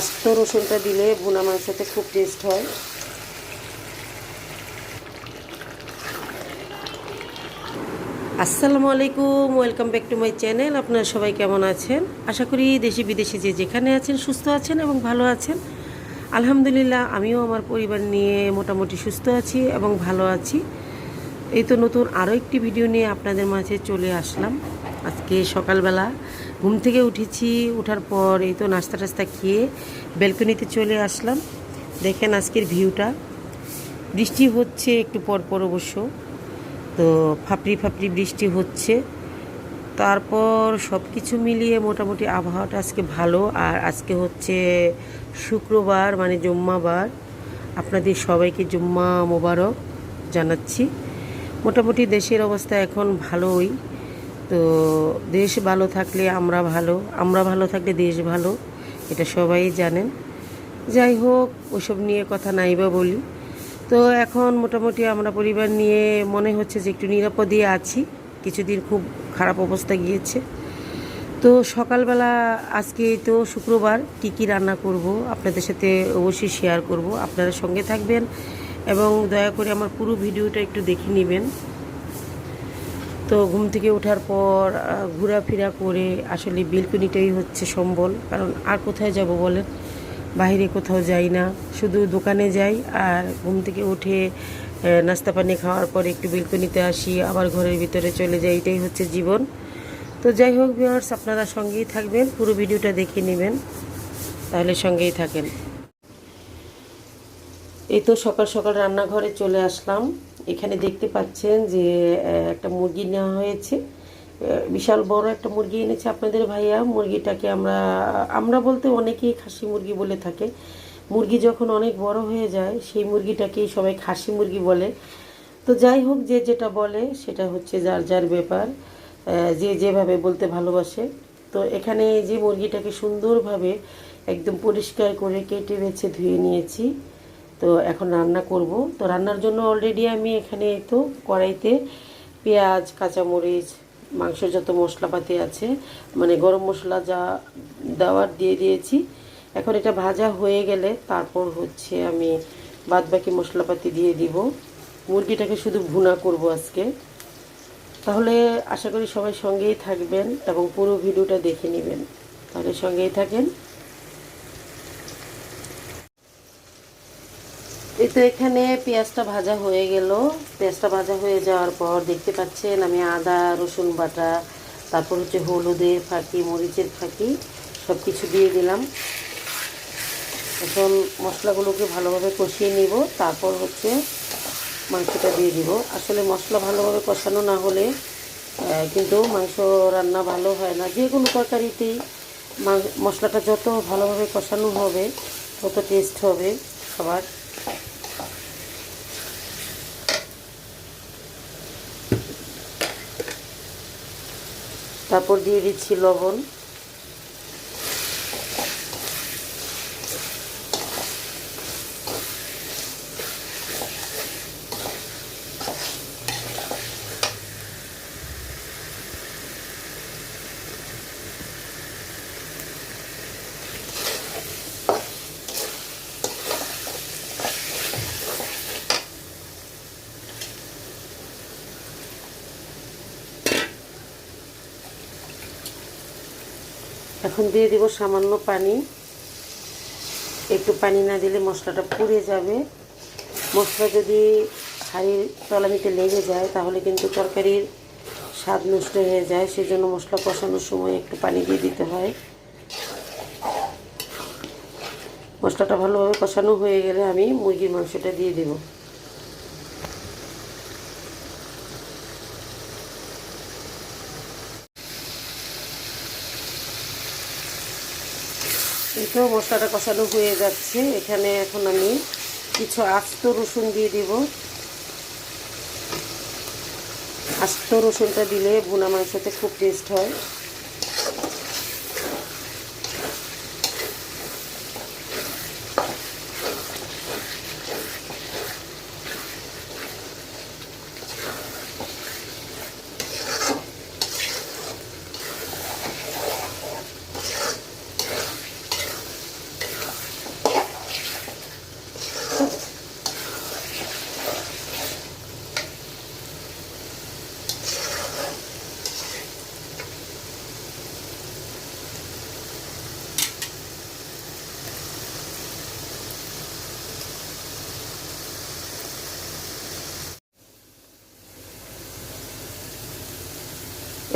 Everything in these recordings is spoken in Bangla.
আস্ত রসুনটা দিলে ভুনা মাংসতে খুব টেস্ট হয়। আসসালামু আলাইকুম, welcome back to my channel. আপনারা সবাই কেমন আছেন? আশা করি দেশি বিদেশি যে যেখানে আছেন সুস্থ আছেন এবং ভালো আছেন। আলহামদুলিল্লাহ, আমিও আমার পরিবার নিয়ে মোটামুটি সুস্থ আছি এবং ভালো আছি। এই তো নতুন আরও একটি ভিডিও নিয়ে আপনাদের মাঝে চলে আসলাম। আজকে সকালবেলা ঘুম থেকে উঠেছি, ওঠার পর এই তো নাস্তা টাস্তা খেয়ে ব্যালকনিতে চলে আসলাম। দেখেন আজকের ভিউটা, বৃষ্টি হচ্ছে একটু পর পর অবশ্য, তো ফাপড়ি ফাপড়ি বৃষ্টি হচ্ছে। তারপর সব কিছু মিলিয়ে মোটামুটি আবহাওয়াটা আজকে ভালো। আর আজকে হচ্ছে শুক্রবার, মানে জুম্মাবার। আপনাদের সবাইকে জুম্মা মোবারক জানাচ্ছি। মোটামুটি দেশের অবস্থা এখন ভালোই। তো দেশ ভালো থাকলে আমরা ভালো, আমরা ভালো থাকলে দেশ ভালো, এটা সবাই জানেন। যাই হোক, ওসব নিয়ে কথা নাই বা বলি। তো এখন মোটামুটি আমরা পরিবার নিয়ে মনে হচ্ছে যে একটু নিরাপদে আছি। কিছুদিন খুব খারাপ অবস্থা গিয়েছে। তো সকালবেলা আজকে তো শুক্রবার, কী কী রান্না করব আপনাদের সাথে অবশ্যই শেয়ার করব। আপনারা সঙ্গে থাকবেন এবং দয়া করে আমার পুরো ভিডিওটা একটু দেখে নেবেন। তো ঘুম থেকে ওঠার পর ঘোরাফেরা করে আসলে বেলকনিটাই হচ্ছে সম্বল, কারণ আর কোথায় যাব বলেন? বাইরে কোথাও যাই না, শুধু দোকানে যাই আর ঘুম থেকে উঠে নাস্তা পানি খাওয়ার পর একটু বেলকনিতে আসি, আবার ঘরের ভিতরে চলে যাই। এটাই হচ্ছে জীবন। তো যাই হোক ভিউয়ার্স, আপনারা সঙ্গেই থাকবেন, পুরো ভিডিওটা দেখে নেবেন, তাহলে সঙ্গেই থাকেন। এই তো সকাল সকাল রান্নাঘরে চলে আসলাম। এখানে দেখতে পাচ্ছেন যে একটা মুরগি নেওয়া হয়েছে, বিশাল বড় একটা মুরগি এনেছে আপনাদের ভাইয়া। মুরগিটাকে আমরা বলতে অনেকেই খাসি মুরগি বলে থাকে। মুরগি যখন অনেক বড় হয়ে যায় সেই মুরগিটাকেই সবাই খাসি মুরগি বলে। তো যাই হোক, যে যেটা বলে সেটা হচ্ছে যার যার ব্যাপার, যে যেভাবে বলতে ভালোবাসে। তো এখানে যে মুরগিটাকে সুন্দরভাবে একদম পরিষ্কার করে কেটে বেছে ধুয়ে নিয়েছি। তো এখন রান্না করব। তো রান্নার জন্য অলরেডি আমি এখানে তো কড়াইতে পেঁয়াজ, কাঁচামরিচ, মাংস যত মশলাপাতি আছে, মানে গরম মশলা যা দেওয়ার দিয়ে দিয়েছি। এখন এটা ভাজা হয়ে গেলে তারপর হচ্ছে আমি বাদবাকি মশলাপাতি দিয়ে দিব। মুরগিটাকে শুধু ভুনা করব আজকে। তাহলে আশা করি সবাই সঙ্গেই থাকবেন এবং পুরো ভিডিওটা দেখে নেবেন, তাহলে সঙ্গেই থাকেন। এই তো এখানে পেঁয়াজটা ভাজা হয়ে গেল। পেঁয়াজটা ভাজা হয়ে যাওয়ার পর দেখতে পাচ্ছেন আমি আদা রসুন বাটা, তারপর হচ্ছে হলুদের ফাঁকি, মরিচের ফাঁকি সব কিছু দিয়ে দিলাম। এখন মশলাগুলোকে ভালোভাবে কষিয়ে নিব, তারপর হচ্ছে মাংসটা দিয়ে দিব। আসলে মশলা ভালোভাবে কষানো না হলে কিন্তু মাংস রান্না ভালো হয় না। যে কোনো তরকারিতেই মশলাটা যত ভালোভাবে কষানো হবে তত টেস্ট হবে খাবার। তারপর দিয়ে দিচ্ছি লবণ। এখন দিয়ে দিব সামান্য পানি। একটু পানি না দিলে মশলাটা পুড়ে যাবে। মশলা যদি হাঁড়ির তলানিতে লেগে যায় তাহলে কিন্তু তরকারির স্বাদ নষ্ট হয়ে যায়, সেজন্য মশলা কষানোর সময় একটু পানি দিয়ে দিতে হয়। মশলাটা ভালোভাবে কষানো হয়ে গেলে আমি মুরগির মাংসটা দিয়ে দেব। এই তো মশলাটা কষানো হয়ে যাচ্ছে। এখানে এখন আমি কিছু আস্ত রসুন দিয়ে দিব। আস্ত রসুনটা দিলে ভুনা মাংসতে খুব টেস্ট হয়।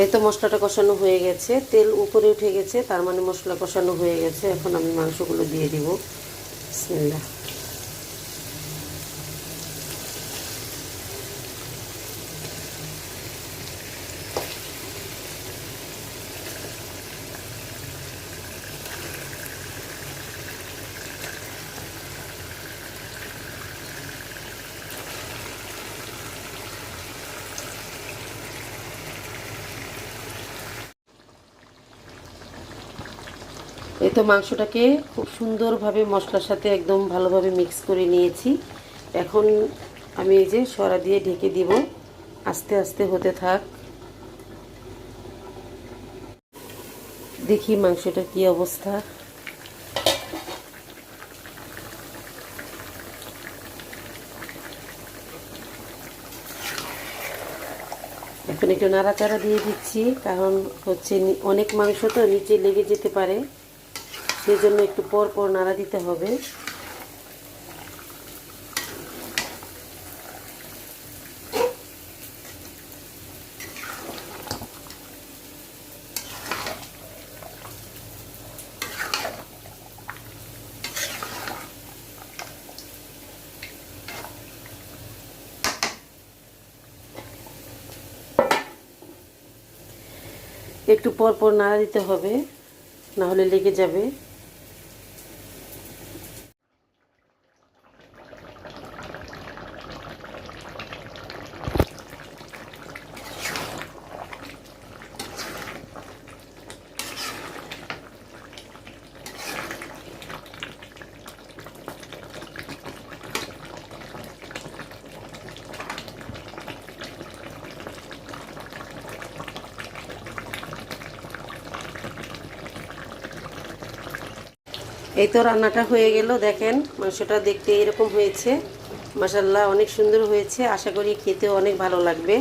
এই তো মশলাটা কষানো হয়ে গেছে, তেল উপরে উঠে গেছে, তার মানে মশলা কষানো হয়ে গেছে। এখন আমি মাংসগুলো দিয়ে দিব। বিসমিল্লাহ। এই তো মাংসটাকে খুব সুন্দরভাবে মশলার সাথে একদম ভালোভাবে মিক্স করে নিয়েছি। এখন আমি এই যে সরা দিয়ে ঢেকে দিব, আস্তে আস্তে হতে থাক। দেখি মাংসটার কি অবস্থা। এখন একটু নাড়াচাড়া দিয়ে দিচ্ছি, কারণ হচ্ছে অনেক মাংস তো নিচে লেগে যেতে পারে, সেই জন্য একটু পর পর নাড়া দিতে হবে। একটু পর পর নাড়া দিতে হবে, না হলে লেগে যাবে। এই তো রান্নাটা হয়ে গেল। দেখেন মাংসটা দেখতে এরকম হয়েছে। মাশাআল্লাহ, অনেক সুন্দর হয়েছে। আশা করি খেতেও অনেক ভালো লাগবে।